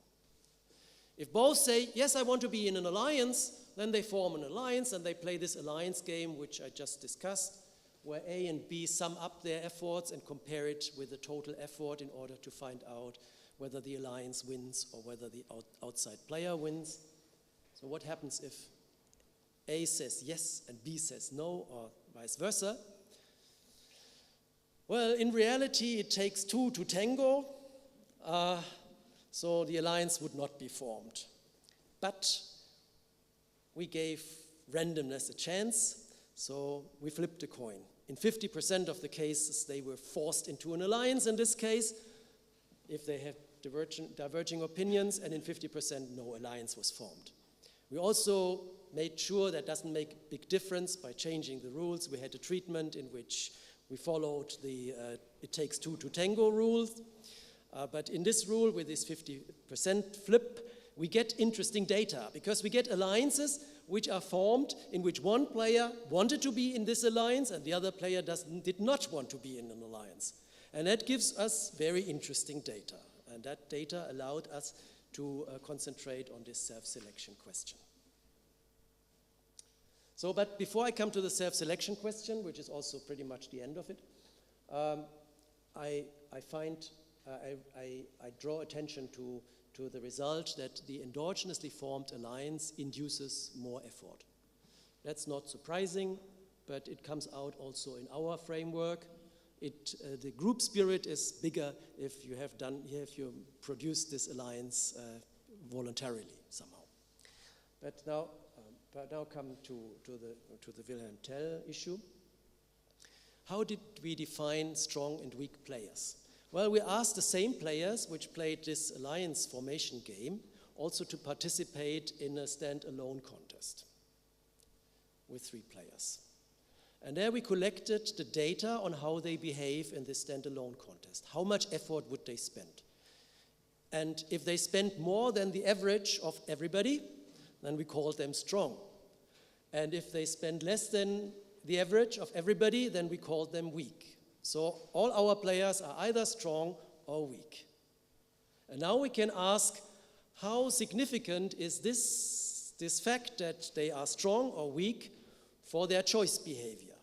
Speaker 1: If both say, yes, I want to be in an alliance, then they form an alliance and they play this alliance game, which I just discussed. where A and B sum up their efforts and compare it with the total effort in order to find out whether the alliance wins or whether the outside player wins. So what happens if A says yes and B says no, or vice versa? Well, in reality, it takes two to tango, so the alliance would not be formed. But we gave randomness a chance, so we flipped a coin. In 50% of the cases, they were forced into an alliance in this case, if they have diverging opinions, and in 50%, no alliance was formed. We also made sure that doesn't make a big difference by changing the rules. We had a treatment in which we followed the it takes two to tango rules. But in this rule, with this 50% flip, we get interesting data because we get alliances which are formed in which one player wanted to be in this alliance and the other player did not want to be in an alliance. And that gives us very interesting data. And that data allowed us to concentrate on this self-selection question. So, but before I come to the self-selection question, which is also pretty much the end of it, I draw attention to the result that the endogenously formed alliance induces more effort. That's not surprising, but it comes out also in our framework. The group spirit is bigger if you produce this alliance voluntarily somehow. But now come to the Wilhelm Tell issue. How did we define strong and weak players? Well, we asked the same players which played this alliance formation game also to participate in a stand-alone contest with 3 players. And there we collected the data on how they behave in this stand-alone contest. How much effort would they spend? And if they spent more than the average of everybody, then we called them strong. And if they spend less than the average of everybody, then we called them weak. So all our players are either strong or weak. And now we can ask, how significant is this fact that they are strong or weak for their choice behavior?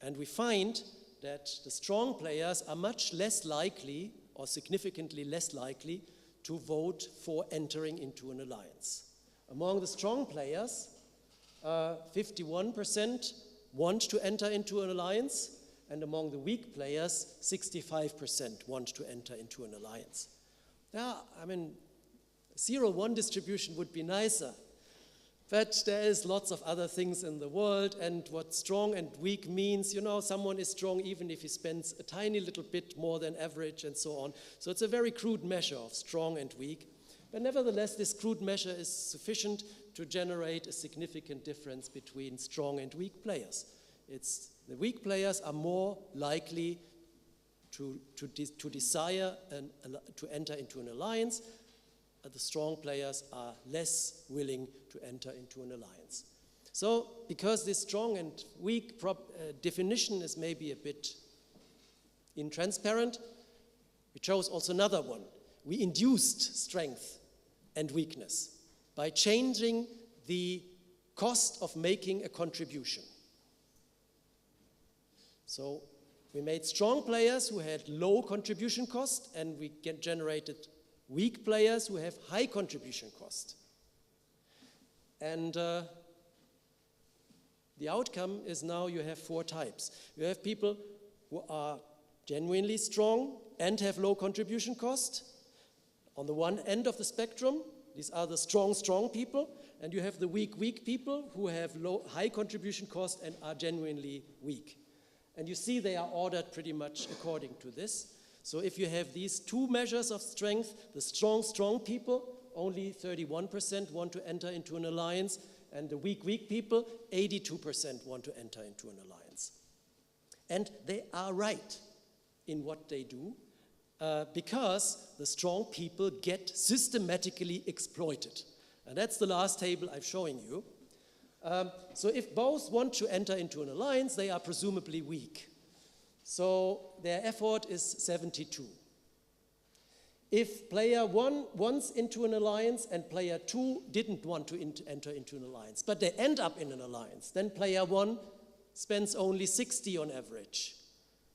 Speaker 1: And we find that the strong players are much less likely or significantly less likely to vote for entering into an alliance. Among the strong players, 51% want to enter into an alliance, and among the weak players, 65% want to enter into an alliance. Yeah, I mean, 0-1 distribution would be nicer, but there is lots of other things in the world, and what strong and weak means, someone is strong even if he spends a tiny little bit more than average and so on. So it's a very crude measure of strong and weak, but nevertheless, this crude measure is sufficient to generate a significant difference between strong and weak players. The weak players are more likely to desire to enter into an alliance. The strong players are less willing to enter into an alliance. So, because this strong and weak definition is maybe a bit intransparent, we chose also another one. We induced strength and weakness by changing the cost of making a contribution. So we made strong players who had low contribution cost, and we generated weak players who have high contribution cost. And the outcome is now you have 4 types. You have people who are genuinely strong and have low contribution cost. On the one end of the spectrum, these are the strong people, and you have the weak people who have high contribution cost and are genuinely weak. And you see they are ordered pretty much according to this. So if you have these 2 measures of strength, the strong people, only 31% want to enter into an alliance, and the weak people, 82% want to enter into an alliance. And they are right in what they do, because the strong people get systematically exploited. And that's the last table I'm showing you. So if both want to enter into an alliance, they are presumably weak. So their effort is 72. If player 1 wants into an alliance and player 2 didn't want to enter into an alliance, but they end up in an alliance, then player 1 spends only 60 on average.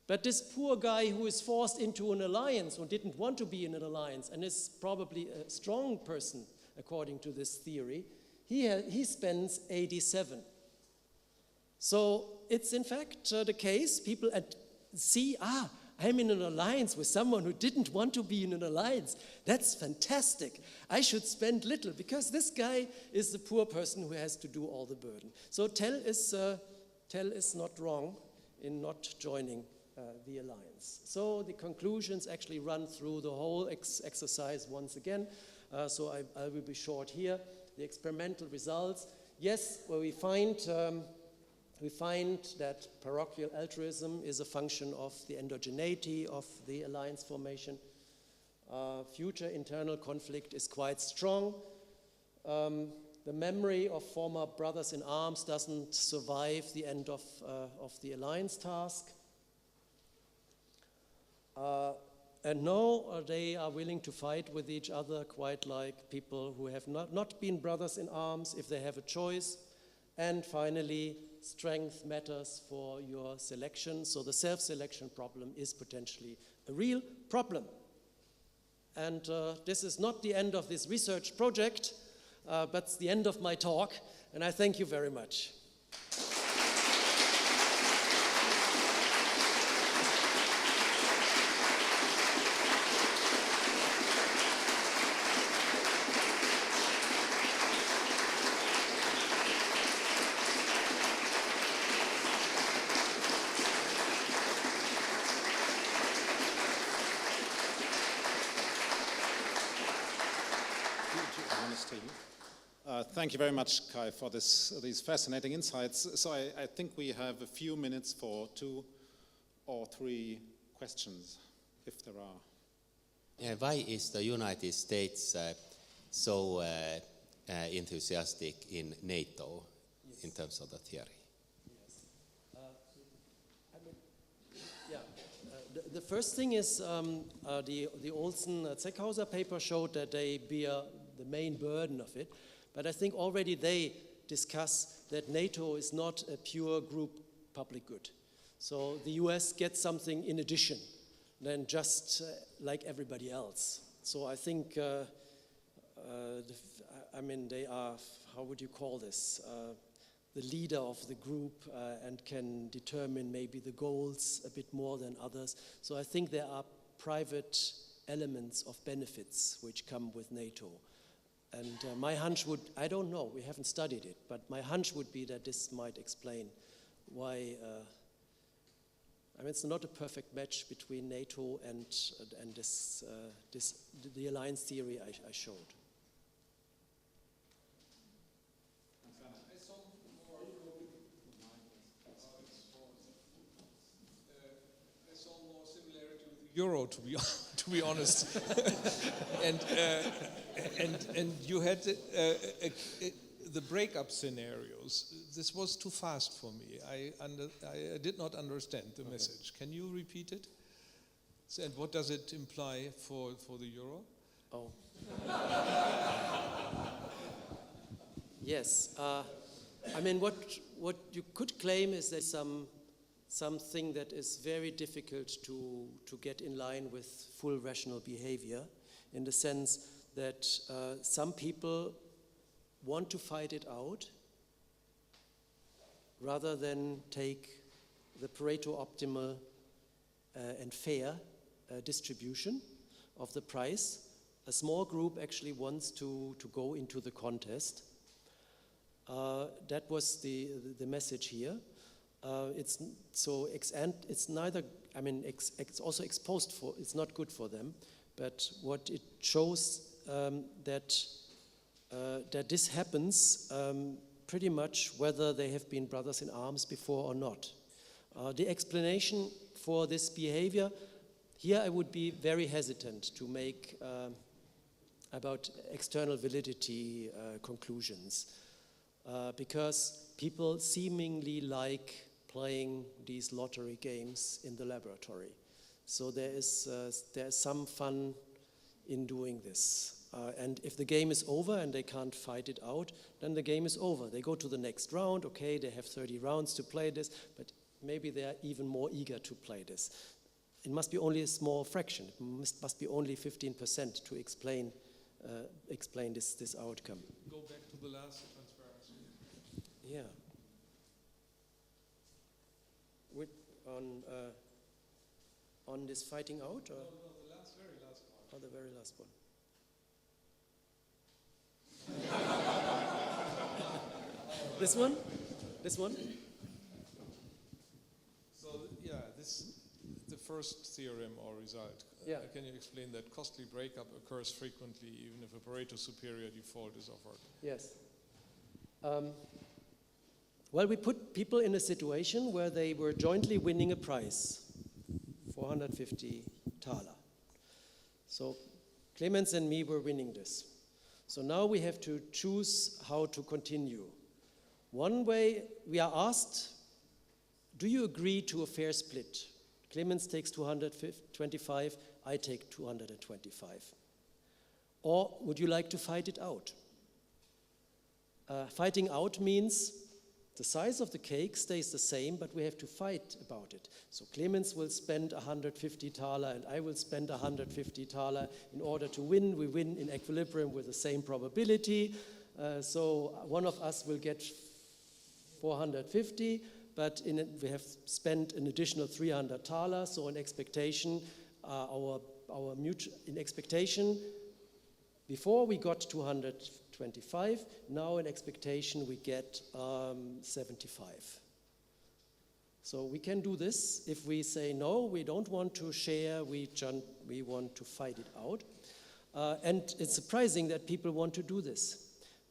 Speaker 1: But this poor guy who is forced into an alliance or didn't want to be in an alliance and is probably a strong person according to this theory, he spends 87. So it's in fact the case, people see, I'm in an alliance with someone who didn't want to be in an alliance. That's fantastic. I should spend little because this guy is the poor person who has to do all the burden. So Tell is not wrong in not joining the alliance. So the conclusions actually run through the whole exercise once again. So I will be short here. The experimental results. Yes, well, we find that parochial altruism is a function of the endogeneity of the alliance formation. Future internal conflict is quite strong. The memory of former brothers in arms doesn't survive the end of the alliance task. And no, they are willing to fight with each other, quite like people who have not been brothers in arms if they have a choice. And finally, strength matters for your selection. So the self-selection problem is potentially a real problem. And this is not the end of this research project, but it's the end of my talk. And I thank you very much.
Speaker 2: Thank you very much, Kai, for these fascinating insights. So I think we have a few minutes for 2 or 3 questions, if there are.
Speaker 3: Why is the United States so enthusiastic in NATO in terms of the theory?
Speaker 1: The first thing is the Olsen-Zeckhauser paper showed that they bear the main burden of it. But I think already they discuss that NATO is not a pure group public good. So the US gets something in addition than just like everybody else. So I think, they are, how would you call this, the leader of the group and can determine maybe the goals a bit more than others. So I think there are private elements of benefits which come with NATO. And my hunch would, I don't know, we haven't studied it, but my hunch would be that this might explain why, it's not a perfect match between NATO and the alliance theory I showed.
Speaker 4: I saw more similarity with the Euro, to be honest. And you had the breakup scenarios. This was too fast for me. I did not understand the message. Can you repeat it? So, and what does it imply for the Euro?
Speaker 1: Oh. Yes. What you could claim is that something that is very difficult to get in line with full rational behavior, in the sense that some people want to fight it out rather than take the Pareto optimal and fair distribution of the price. A small group actually wants to go into the contest. That was the message here. It's also exposed for, it's not good for them, but what it shows that this happens pretty much whether they have been brothers in arms before or not. The explanation for this behavior, here I would be very hesitant to make about external validity conclusions because people seemingly like playing these lottery games in the laboratory. So there is some fun in doing this. And if the game is over and they can't fight it out, then the game is over. They go to the next round. Okay, they have 30 rounds to play this, but maybe they are even more eager to play this. It must be only a small fraction. It must be only 15% to explain this outcome.
Speaker 4: Go back to the last transparency.
Speaker 1: Yeah. On this fighting out, or?
Speaker 4: No, the very last one.
Speaker 1: Oh, the very last one. This one? This one?
Speaker 4: So, the first theorem or result.
Speaker 1: Yeah.
Speaker 4: Can you explain that costly breakup occurs frequently even if a Pareto superior default is offered?
Speaker 1: Yes. Well, we put people in a situation where they were jointly winning a prize, 450 Thaler. So Clemens and me were winning this. So now we have to choose how to continue. One way, we are asked, do you agree to a fair split? Clemens takes 225, I take 225. Or would you like to fight it out? Fighting out means the size of the cake stays the same, but we have to fight about it. So Clemens will spend 150 Thaler and I will spend 150 Thaler in order to win. We win in equilibrium with the same probability. So one of us will get 450, but we have spent an additional 300 Thaler. So in expectation, before we got 225, now in expectation we get 75. So we can do this if we say no, we don't want to share, we want to fight it out. And it's surprising that people want to do this,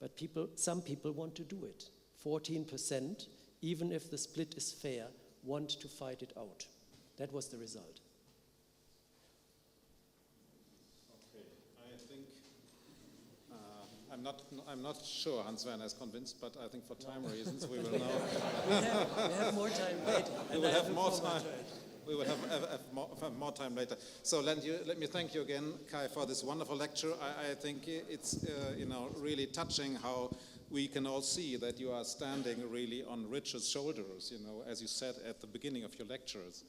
Speaker 1: but some people want to do it. 14%, even if the split is fair, want to fight it out. That was the result.
Speaker 2: I'm not sure Hans Werner is convinced, but I think for time reasons we will now.
Speaker 1: we have more time later.
Speaker 2: We will have more time. We will have more time later. So let me thank you again, Kai, for this wonderful lecture. I think it's really touching how we can all see that you are standing really on Richard's shoulders. As you said at the beginning of your lectures.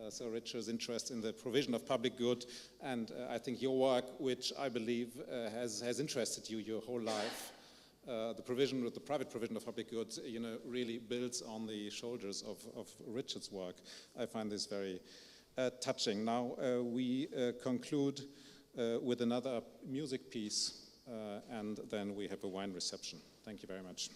Speaker 2: So Richard's interest in the provision of public good, and I think your work, which I believe has interested you your whole life, the private provision of public good, really builds on the shoulders of Richard's work. I find this very touching. Now we conclude with another music piece, and then we have a wine reception. Thank you very much.